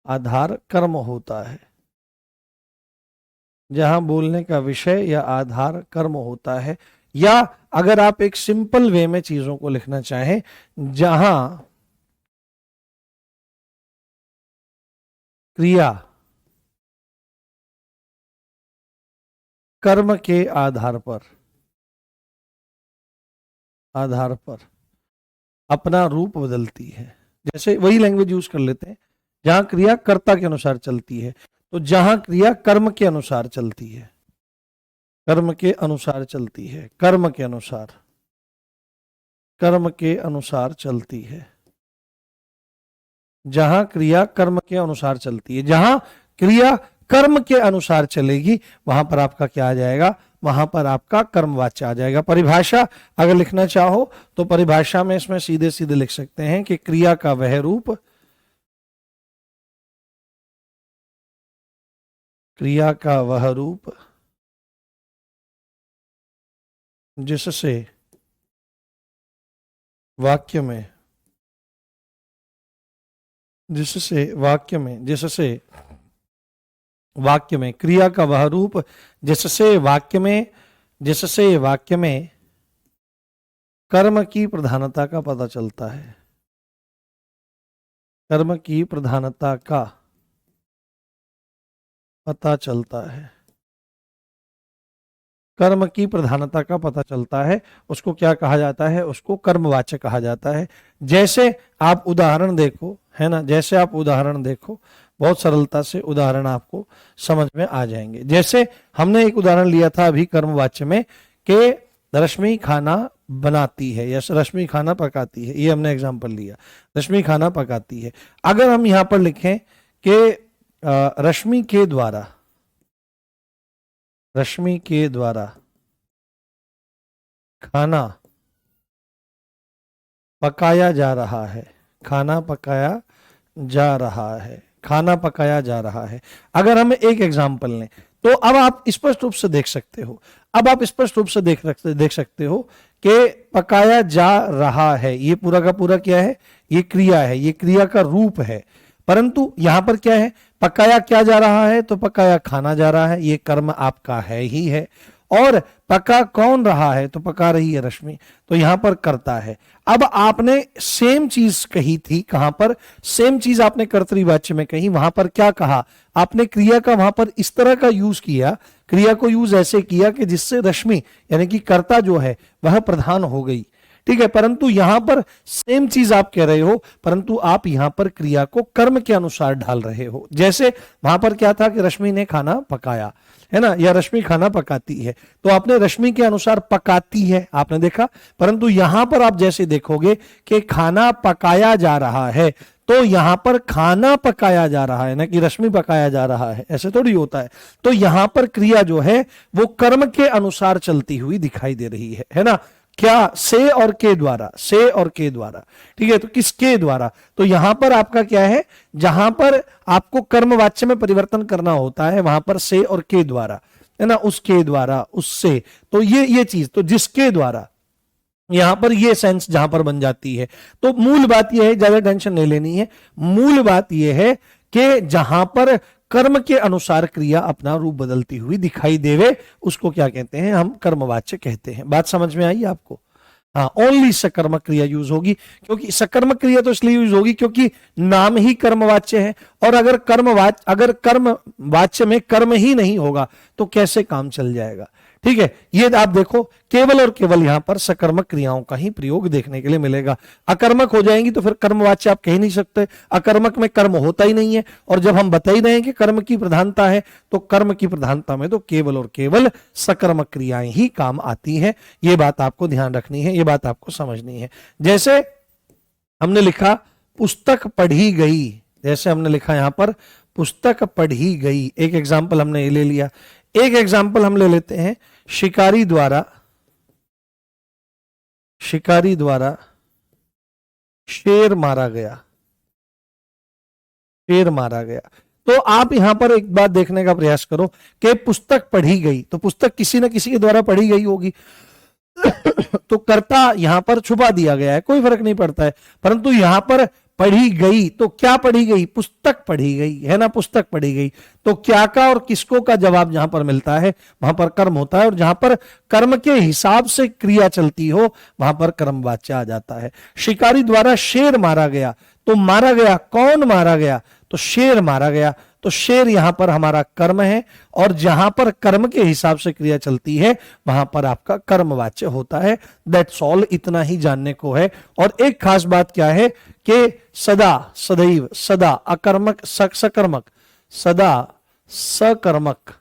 आधार कर्म होता है, जहां बोलने का विषय या आधार कर्म होता है, या अगर आप एक सिंपल वे में चीजों को लिखना चाहें, जहां क्रिया कर्म के आधार पर, आधार पर अपना रूप बदलती है। जैसे वही लैंग्वेज यूज कर लेते हैं, जहां क्रिया कर्ता के अनुसार चलती है, तो जहां क्रिया कर्म के अनुसार चलती है, कर्म के अनुसार चलती है, कर्म के अनुसार, कर्म के अनुसार चलती है, जहां क्रिया कर्म के अनुसार चलती है, जहां क्रिया कर्म के अनुसार चलेगी, वहां पर आपका क्या आ जाएगा? वहां पर आपका कर्मवाच्य आ जाएगा। परिभाषा अगर लिखना चाहो तो परिभाषा में इसमें सीधे सीधे लिख सकते हैं कि क्रिया का वह रूप, क्रिया का वह रूप जिससे वाक्य में, जिससे वाक्य में, जिससे वाक्य में, क्रिया का वह रूप जिससे वाक्य में, जिससे वाक्य में कर्म की प्रधानता का पता चलता है, कर्म की प्रधानता का पता चलता है, कर्म की प्रधानता का पता चलता है, उसको क्या कहा जाता है? उसको कर्मवाच्य कहा जाता है। जैसे आप उदाहरण देखो, है ना, जैसे आप उदाहरण देखो, बहुत सरलता से उदाहरण आपको समझ में आ जाएंगे। जैसे हमने एक उदाहरण लिया था अभी कर्मवाच्य में कि रश्मि खाना बनाती है या रश्मि खाना पकाती है, ये हमने एग्जाम्पल लिया, रश्मि खाना पकाती है। अगर हम यहां पर लिखें कि रश्मि के द्वारा, रश्मि के द्वारा खाना पकाया जा रहा है, खाना पकाया जा रहा है, खाना पकाया जा रहा है। अगर हम एक एग्जाम्पल लें तो अब आप स्पष्ट रूप से देख सकते हो, अब आप स्पष्ट रूप से देख सकते हो कि पकाया जा रहा है, ये पूरा का पूरा क्या है? ये क्रिया है, ये क्रिया का रूप है। परंतु यहां पर क्या है? पकाया क्या जा रहा है? तो पकाया खाना जा रहा है, ये कर्म आपका है ही है। और पका कौन रहा है, तो पका रही है रश्मि, तो यहां पर करता है। अब आपने सेम चीज कही थी, कहां पर सेम चीज आपने कर्तृवाच्य में कही, वहां पर क्या कहा आपने, क्रिया का वहां पर इस तरह का यूज किया, क्रिया को यूज ऐसे किया कि जिससे रश्मि यानी कि कर्ता जो है वह प्रधान हो गई, ठीक है। परंतु यहां पर सेम चीज आप कह रहे हो, परंतु आप यहां पर क्रिया को कर्म के अनुसार ढाल रहे हो। जैसे वहां पर क्या था कि रश्मि ने खाना पकाया, है ना, या रश्मि खाना पकाती है, तो आपने रश्मि के अनुसार पकाती है आपने देखा, परंतु यहां पर आप जैसे देखोगे कि खाना पकाया जा रहा है, तो यहां पर खाना पकाया जा रहा है ना कि रश्मि पकाया जा रहा है, ऐसे थोड़ी होता है। तो यहां पर क्रिया जो है वो कर्म के अनुसार चलती हुई दिखाई दे रही है ना, क्या, से और के द्वारा, से और के द्वारा, ठीक है। तो किसके द्वारा, तो यहां पर आपका क्या है, जहां पर आपको कर्मवाच्य में परिवर्तन करना होता है वहां पर से और के द्वारा, है ना, उसके द्वारा, उससे, तो ये चीज, तो जिसके द्वारा, यहां पर ये सेंस जहां पर बन जाती है। तो मूल बात यह है, ज्यादा टेंशन नहीं लेनी है, मूल बात यह है कि जहां पर कर्म के अनुसार क्रिया अपना रूप बदलती हुई दिखाई देवे, उसको क्या कहते हैं, हम कर्मवाच्य कहते हैं। बात समझ में आई आपको? हाँ, ओनली सकर्मक क्रिया यूज होगी, क्योंकि सकर्मक क्रिया तो इसलिए यूज होगी क्योंकि नाम ही कर्मवाच्य है, और अगर कर्मवाच्य में कर्म ही नहीं होगा तो कैसे काम चल जाएगा, ठीक है। ये आप देखो, केवल और केवल यहां पर सकर्मक क्रियाओं का ही प्रयोग देखने के लिए मिलेगा। अकर्मक हो जाएंगी तो फिर कर्मवाच्य आप कह नहीं सकते, अकर्मक में कर्म होता ही नहीं है, और जब हम बता ही रहे हैं कि कर्म की प्रधानता है, तो कर्म की प्रधानता में तो केवल और केवल सकर्मक क्रियाएं ही काम आती हैं। ये बात आपको ध्यान रखनी है, ये बात आपको समझनी है। जैसे हमने लिखा पुस्तक पढ़ी गई, जैसे हमने लिखा यहां पर पुस्तक पढ़ी गई, एक एग्जाम्पल हमने ये ले लिया। एक एग्जाम्पल हम ले लेते हैं, शिकारी द्वारा शेर मारा गया, शेर मारा गया। तो आप यहां पर एक बात देखने का प्रयास करो कि पुस्तक पढ़ी गई, तो पुस्तक किसी न किसी के द्वारा पढ़ी गई होगी तो कर्ता यहां पर छुपा दिया गया है, कोई फर्क नहीं पड़ता है, परंतु यहां पर पढ़ी गई, तो क्या पढ़ी गई, पुस्तक पढ़ी गई, है ना, पुस्तक पढ़ी गई। तो क्या का और किसको का जवाब जहां पर मिलता है वहां पर कर्म होता है, और जहां पर कर्म के हिसाब से क्रिया चलती हो वहां पर कर्मवाच्य आ जाता है। शिकारी द्वारा शेर मारा गया, तो मारा गया, कौन मारा गया, तो शेर मारा गया, तो शेर यहां पर हमारा कर्म है, और जहां पर कर्म के हिसाब से क्रिया चलती है वहां पर आपका कर्मवाच्य होता है। दैट्स ऑल, इतना ही जानने को है। और एक खास बात क्या है कि सदा, सदैव, सदा अकर्मक, सकर्मक, सदा सकर्मक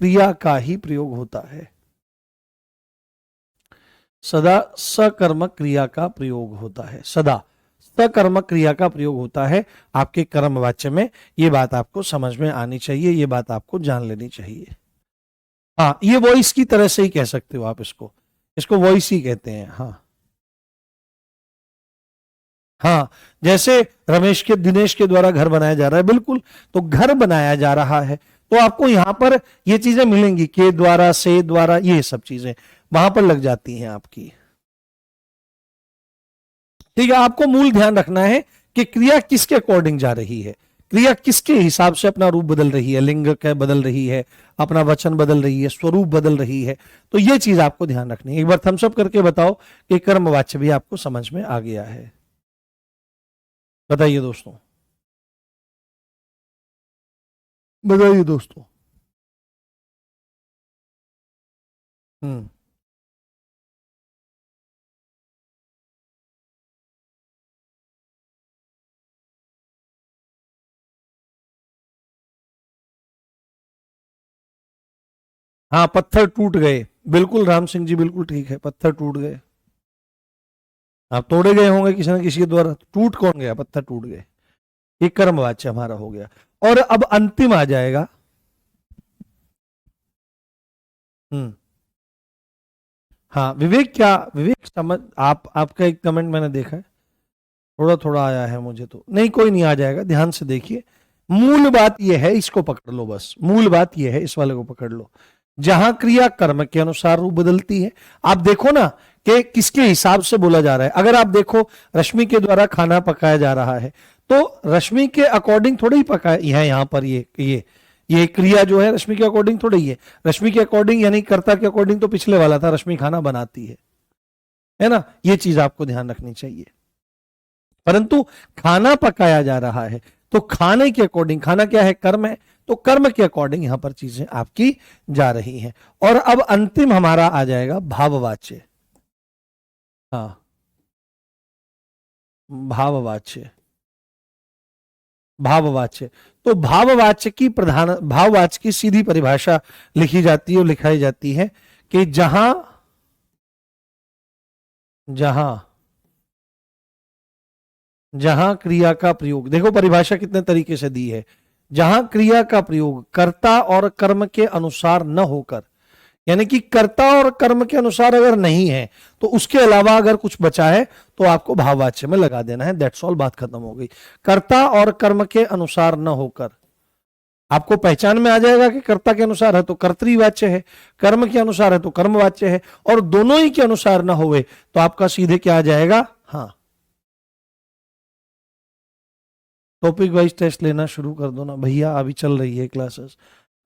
क्रिया का ही प्रयोग होता है, सदा सकर्मक क्रिया का प्रयोग होता है, सदा सकर्मक क्रिया का प्रयोग होता है आपके कर्मवाच्य में। ये बात आपको समझ में आनी चाहिए, ये बात आपको जान लेनी चाहिए। हाँ, ये वॉइस की तरह से ही कह सकते हो आप इसको, इसको वॉइस ही कहते हैं। हाँ हाँ, जैसे रमेश के, दिनेश के द्वारा घर बनाया जा रहा है, बिल्कुल, तो घर बनाया जा रहा है, तो आपको यहां पर ये चीजें मिलेंगी, के द्वारा, से द्वारा, ये सब चीजें वहां पर लग जाती हैं आपकी, ठीक है। आपको मूल ध्यान रखना है कि क्रिया किसके अकॉर्डिंग जा रही है, क्रिया किसके हिसाब से अपना रूप बदल रही है, लिंग का बदल रही है, अपना वचन बदल रही है, स्वरूप बदल रही है, तो ये चीज आपको ध्यान रखनी है। एक बार थम्स अप करके बताओ कि कर्मवाच्य भी आपको समझ में आ गया है, बताइए दोस्तों, बताइए दोस्तों। हम्म, हाँ, पत्थर टूट गए, बिल्कुल राम सिंह जी, बिल्कुल ठीक है, पत्थर टूट गए। आप तोड़े गए होंगे किसी न किसी के द्वारा, टूट कौन गया, पत्थर टूट गए, ये कर्मवाच्य हमारा हो गया। और अब अंतिम आ जाएगा, हम्म, हाँ विवेक, क्या विवेक समझ, आपका एक कमेंट मैंने देखा है, थोड़ा थोड़ा आया है मुझे, तो नहीं, कोई नहीं, आ जाएगा, ध्यान से देखिए। मूल बात यह है, इसको पकड़ लो बस, मूल बात यह है, इस वाले को पकड़ लो, जहां क्रिया कर्म के अनुसार रूप बदलती है। आप देखो ना कि किसके हिसाब से बोला जा रहा है। अगर आप देखो रश्मि के द्वारा खाना पकाया जा रहा है, तो रश्मि के अकॉर्डिंग थोड़ा ही पकाया है, यहां पर ये ये क्रिया जो है रश्मि के अकॉर्डिंग थोड़ी है, रश्मि के अकॉर्डिंग यानी कर्ता के अकॉर्डिंग तो पिछले वाला था, रश्मि खाना बनाती है ना, ये चीज आपको ध्यान रखनी चाहिए। परंतु खाना पकाया जा रहा है तो खाने के अकॉर्डिंग, खाना क्या है, कर्म है, तो कर्म के अकॉर्डिंग यहां पर चीजें आपकी जा रही हैं। और अब अंतिम हमारा आ जाएगा भाववाच्य। हाँ, भाववाच्य, भाववाच्य। तो भाववाच्य की प्रधान, भाववाच्य की सीधी परिभाषा लिखी जाती है और लिखाई जाती है कि जहां जहां जहां क्रिया का प्रयोग, देखो परिभाषा कितने तरीके से दी है, जहां क्रिया का प्रयोग कर्ता और कर्म के अनुसार न होकर, यानी कि कर्ता और कर्म के अनुसार अगर नहीं है तो उसके अलावा अगर कुछ बचा है तो आपको भाववाच्य में लगा देना है, दैट्स ऑल, बात खत्म हो गई। कर्ता और कर्म के अनुसार न होकर, आपको पहचान में आ जाएगा कि कर्ता के अनुसार है तो कर्तृवाच्य है, कर्म के अनुसार है तो कर्मवाच्य है, और दोनों ही के अनुसार न हुए तो आपका सीधे क्या आ जाएगा, हाँ। टॉपिक वाइज टेस्ट लेना शुरू कर दो ना भैया, अभी चल रही है क्लासेस,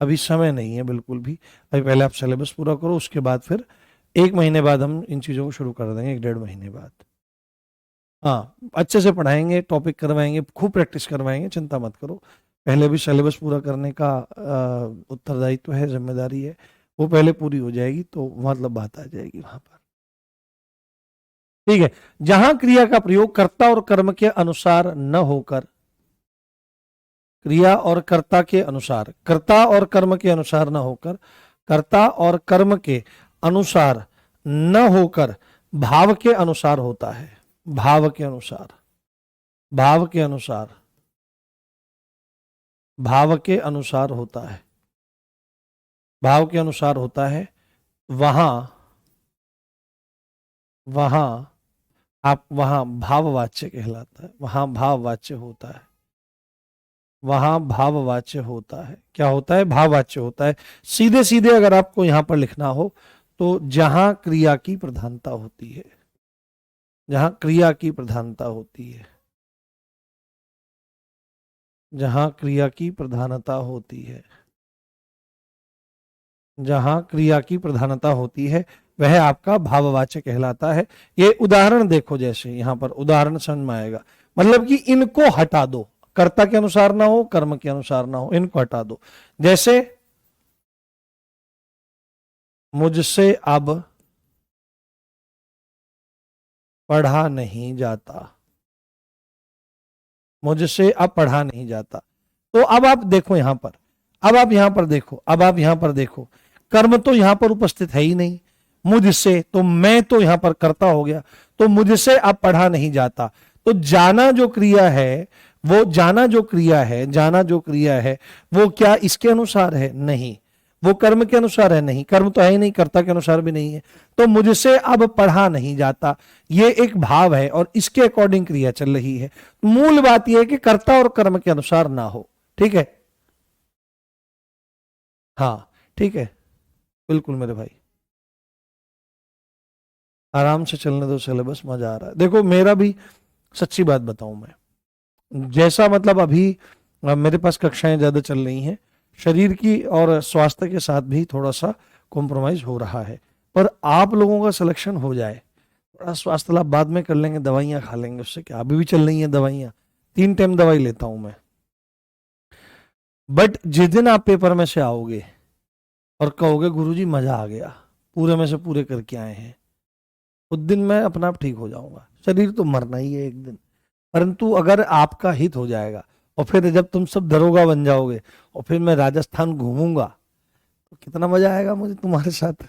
अभी समय नहीं है बिल्कुल भी, अभी पहले आप सिलेबस पूरा करो, उसके बाद फिर 1 महीने बाद हम इन चीज़ों को शुरू कर देंगे, 1-1.5 महीने बाद। हाँ, अच्छे से पढ़ाएंगे, टॉपिक करवाएंगे, खूब प्रैक्टिस करवाएंगे, चिंता मत करो। पहले भी सिलेबस पूरा करने का उत्तरदायित्व है, जिम्मेदारी है, वो पहले पूरी हो जाएगी तो मतलब बात आ जाएगी वहां पर। ठीक है, जहां क्रिया का प्रयोग कर्ता और कर्म के अनुसार न होकर, क्रिया और कर्ता के अनुसार, कर्ता और कर्म के अनुसार न होकर, कर्ता और कर्म के अनुसार न होकर भाव के अनुसार होता है, भाव के अनुसार, भाव के अनुसार, भाव के अनुसार होता है, भाव के अनुसार होता है, वहां वहां आप, वहां भाववाच्य कहलाता है, वहां भाववाच्य होता है, वहां भाववाच्य होता है। क्या होता है, भाववाच्य होता है। सीधे सीधे अगर आपको यहां पर लिखना हो तो जहां क्रिया की प्रधानता होती है, जहां क्रिया की प्रधानता होती है, जहां क्रिया की प्रधानता होती है, जहां क्रिया की प्रधानता होती है वह आपका भाववाच्य कहलाता है। ये उदाहरण देखो, जैसे यहां पर उदाहरण समझ में आएगा, मतलब कि इनको हटा दो, कर्ता के अनुसार ना हो, कर्म के अनुसार ना हो, इनको हटा दो। जैसे मुझसे अब पढ़ा नहीं जाता, मुझसे अब पढ़ा नहीं जाता। तो अब आप देखो यहां पर, अब आप यहां पर देखो, अब आप यहां पर देखो, कर्म तो यहां पर उपस्थित है ही नहीं, मुझसे, तो मैं तो यहां पर कर्ता हो गया, तो मुझसे अब पढ़ा नहीं जाता। तो जाना जो क्रिया है, वो जाना जो क्रिया है, जाना जो क्रिया है वो क्या इसके अनुसार है, नहीं, वो कर्म के अनुसार है, नहीं, कर्म तो है ही नहीं, कर्ता के अनुसार भी नहीं है। तो मुझसे अब पढ़ा नहीं जाता, ये एक भाव है और इसके अकॉर्डिंग क्रिया चल रही है। मूल बात यह है कि कर्ता और कर्म के अनुसार ना हो, ठीक है, हाँ, ठीक है, बिल्कुल मेरे भाई, आराम से चलने दो सिलेबस, मजा आ रहा है। देखो मेरा भी सच्ची बात बताऊं मैं, जैसा मतलब अभी मेरे पास कक्षाएं ज्यादा चल रही हैं, शरीर की और स्वास्थ्य के साथ भी थोड़ा सा कॉम्प्रोमाइज हो रहा है, पर आप लोगों का सिलेक्शन हो जाए, थोड़ा स्वास्थ्य लाभ बाद में कर लेंगे, दवाइयां खा लेंगे, उससे क्या, अभी भी चल रही हैं दवाइयां, 3 टाइम दवाई लेता हूं मैं। बट जिस दिन आप पेपर में से आओगे और कहोगे गुरुजी मजा आ गया, पूरे में से पूरे करके आए हैं, उस दिन मैं अपना आप ठीक हो जाऊंगा। शरीर तो मरना ही है एक दिन, परंतु अगर आपका हित हो जाएगा और फिर जब तुम सब दरोगा बन जाओगे और फिर मैं राजस्थान घूमूंगा तो कितना मजा आएगा मुझे तुम्हारे साथ।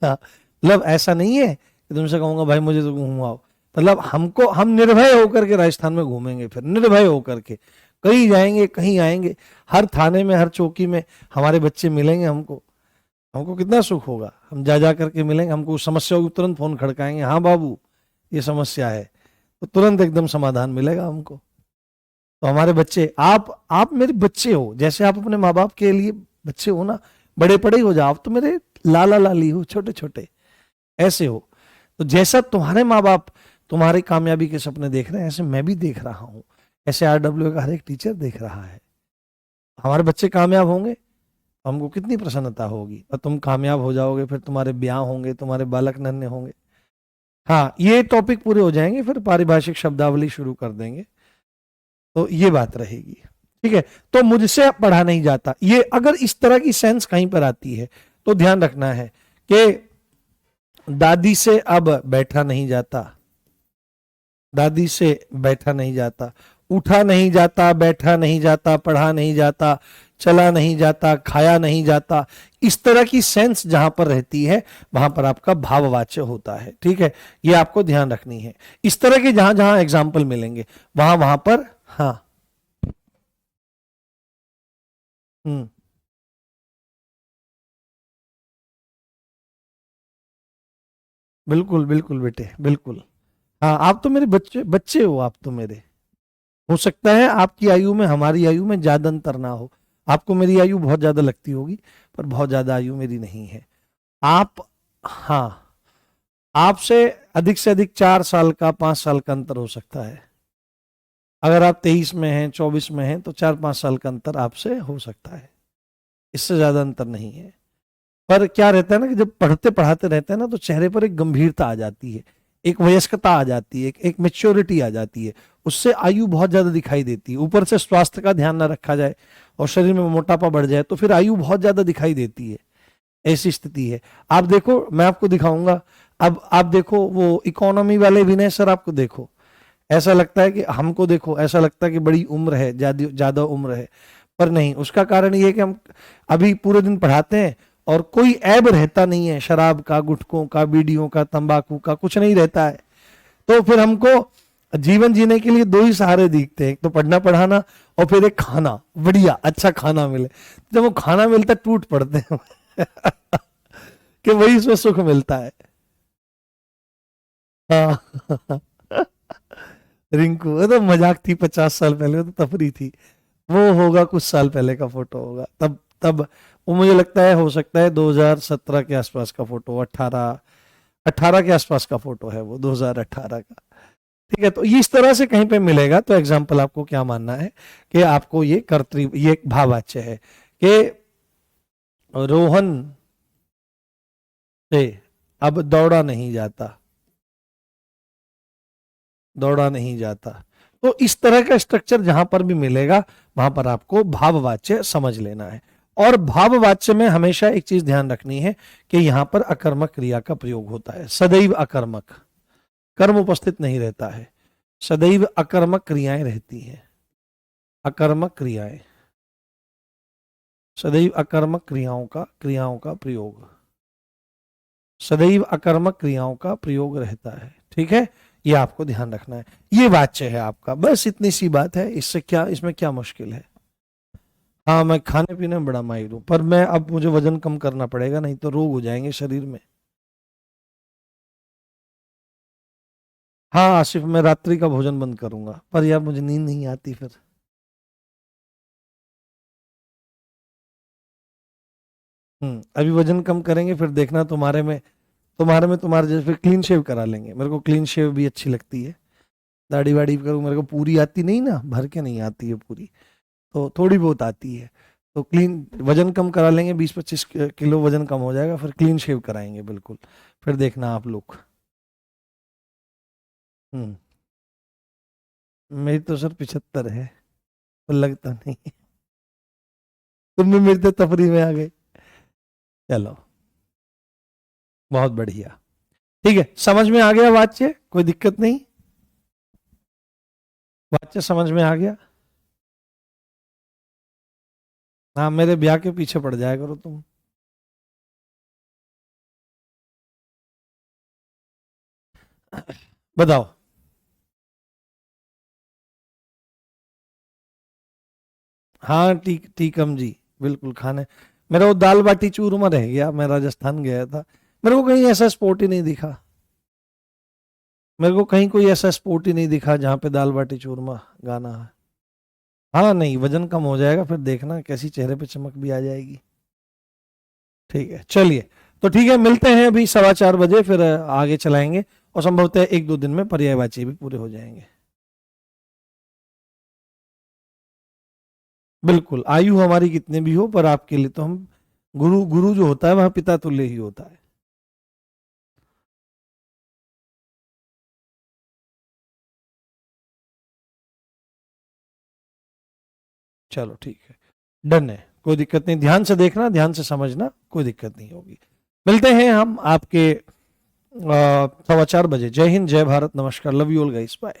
हाँ, मतलब ऐसा नहीं है कि तुमसे कहूंगा भाई मुझे तो घुमाओ, मतलब हमको, हम निर्भय होकर के राजस्थान में घूमेंगे, फिर निर्भय होकर के कहीं जाएंगे कहीं आएंगे, हर थाने में हर चौकी में हमारे बच्चे मिलेंगे हमको, हमको कितना सुख होगा, हम जा जा करके मिलेंगे, हमको उस समस्या को तुरंत फोन खड़काएंगे, हाँ बाबू ये समस्या है, तो तुरंत एकदम समाधान मिलेगा हमको। तो हमारे बच्चे, आप मेरे बच्चे हो, जैसे आप अपने माँ बाप के लिए बच्चे हो ना, बड़े पड़े ही हो जाओ, आप तो मेरे लाला लाली हो, छोटे छोटे ऐसे हो। तो जैसा तुम्हारे माँ बाप तुम्हारी कामयाबी के सपने देख रहे हैं, ऐसे मैं भी देख रहा हूँ, ऐसे RW का हर एक टीचर देख रहा है, हमारे बच्चे कामयाब होंगे हमको कितनी प्रसन्नता होगी, और तुम कामयाब हो जाओगे, फिर तुम्हारे ब्याह होंगे, तुम्हारे बालक नन्हे होंगे। हाँ, ये टॉपिक पूरे हो जाएंगे, फिर पारिभाषिक शब्दावली शुरू कर देंगे। तो ये बात रहेगी, ठीक है। तो मुझसे पढ़ा नहीं जाता, ये अगर इस तरह की सेंस कहीं पर आती है तो ध्यान रखना है कि दादी से अब बैठा नहीं जाता, दादी से बैठा नहीं जाता, उठा नहीं जाता, बैठा नहीं जाता, पढ़ा नहीं जाता, चला नहीं जाता, खाया नहीं जाता, इस तरह की सेंस जहां पर रहती है वहां पर आपका भाववाच्य होता है, ठीक है। ये आपको ध्यान रखनी है। इस तरह के जहां जहां एग्जाम्पल मिलेंगे वहां वहां पर, हाँ, हम्म, बिल्कुल बिल्कुल बेटे, बिल्कुल। हाँ, आप तो मेरे बच्चे बच्चे हो, आप तो मेरे। हो सकता है आपकी आयु में हमारी आयु में ज्यादा अंतर ना हो, आपको मेरी आयु बहुत ज्यादा लगती होगी, पर बहुत ज्यादा आयु मेरी नहीं है। आप, हाँ, आपसे अधिक से अधिक 4 साल का, 5 साल का अंतर हो सकता है। अगर आप 23 में हैं, 24 में हैं, तो 4-5 साल का अंतर आपसे हो सकता है, इससे ज्यादा अंतर नहीं है। पर क्या रहता है ना कि जब पढ़ते पढ़ाते रहते हैं ना, तो चेहरे पर एक गंभीरता आ जाती है, एक वयस्कता आ जाती है, एक मेच्योरिटी आ जाती है, उससे आयु बहुत ज्यादा दिखाई देती है। ऊपर से स्वास्थ्य का ध्यान ना रखा जाए और शरीर में मोटापा बढ़ जाए तो फिर आयु बहुत ज्यादा दिखाई देती है, ऐसी स्थिति है। आप देखो, मैं आपको दिखाऊंगा, अब आप देखो वो इकोनॉमी वाले विनय सर, आपको देखो, ऐसा लगता है कि हमको देखो ऐसा लगता है कि बड़ी उम्र है, ज्यादा ज्यादा उम्र है, पर नहीं। उसका कारण ये है कि हम अभी पूरे दिन पढ़ाते हैं और कोई ऐब रहता नहीं है, शराब का, गुटखों का, बीड़ियों का, तंबाकू का कुछ नहीं रहता है। तो फिर हमको जीवन जीने के लिए दो ही सहारे दिखते हैं, एक तो पढ़ना पढ़ाना, और फिर एक खाना, बढ़िया अच्छा खाना मिले। जब वो खाना मिलता है टूट पड़ते हैं कि वही इसमें सुख मिलता है। हाँ रिंकू, वो तो मजाक थी, 50 साल पहले, वो तो तफरी थी। वो होगा कुछ साल पहले का फोटो होगा, तब तब वो मुझे लगता है, हो सकता है 2017 के आसपास का फोटो, 18 के आसपास का फोटो है वो, 2018 का। ठीक है, तो ये इस तरह से कहीं पे मिलेगा तो एग्जाम्पल आपको क्या मानना है कि आपको ये कर्तरी, ये एक भाववाच्य है कि रोहन से अब दौड़ा नहीं जाता, दौड़ा नहीं जाता। तो इस तरह का स्ट्रक्चर जहां पर भी मिलेगा वहां पर आपको भाववाच्य समझ लेना है। और भाववाच्य में हमेशा एक चीज ध्यान रखनी है कि यहां पर अकर्मक क्रिया का प्रयोग होता है, सदैव अकर्मक, कर्म उपस्थित नहीं रहता है, सदैव अकर्मक क्रियाएं रहती हैं, अकर्मक क्रियाएं, सदैव अकर्मक क्रियाओं का प्रयोग, सदैव अकर्मक क्रियाओं का प्रयोग रहता है, ठीक है। ये आपको ध्यान रखना है, ये वाच्य है आपका, बस इतनी सी बात है, इससे क्या, इसमें क्या मुश्किल है। हाँ, मैं खाने पीने में बड़ा माहिर हूं, पर मैं अब मुझे वजन कम करना पड़ेगा, नहीं तो रोग हो जाएंगे शरीर में। हाँ आसिफ, मैं रात्रि का भोजन बंद करूंगा, पर यार मुझे नींद नहीं आती फिर। अभी वजन कम करेंगे, फिर देखना तुम्हारे जैसे फिर क्लीन शेव करा लेंगे, मेरे को क्लीन शेव भी अच्छी लगती है। दाढ़ी वाड़ी करूँ, मेरे को पूरी आती नहीं ना, भर के नहीं आती है पूरी, तो थोड़ी बहुत आती है। तो क्लीन वजन कम करा लेंगे, 20-25 किलो वजन कम हो जाएगा, फिर क्लीन शेव कराएंगे बिल्कुल, फिर देखना आप लोग। हम्म मेरी तो सर 75 है, तो लगता नहीं। तुम भी मेरी तो तफरी में आ गए। चलो, बहुत बढ़िया, ठीक है, समझ में आ गया वाच्य, कोई दिक्कत नहीं, वाच्य समझ में आ गया। हाँ, मेरे ब्याह के पीछे पड़ जाया करो तुम। बताओ। हाँ, टीकम जी, बिल्कुल खाने। मेरा वो दाल बाटी चूरमा रह गया, मैं राजस्थान गया था, मेरे को कहीं ऐसा स्पोर्ट ही नहीं दिखा, मेरे को कहीं कोई ऐसा स्पोर्ट ही नहीं दिखा जहाँ पे दाल बाटी चूरमा गाना है। हाँ नहीं, वजन कम हो जाएगा, फिर देखना कैसी चेहरे पे चमक भी आ जाएगी। ठीक है, चलिए, तो ठीक है, मिलते हैं अभी 4:15 बजे, फिर आगे चलाएंगे, और संभवतः 1-2 दिन में पर्यायवाची भी पूरे हो जाएंगे। बिल्कुल, आयु हमारी कितने भी हो, पर आपके लिए तो हम गुरु, गुरु जो होता है वह पिता तुल्य ही होता है। चलो ठीक है, डन है, कोई दिक्कत नहीं, ध्यान से देखना, ध्यान से समझना, कोई दिक्कत नहीं होगी। मिलते हैं हम आपके 4:15 बजे। जय हिंद, जय भारत, नमस्कार, love you all guys, bye.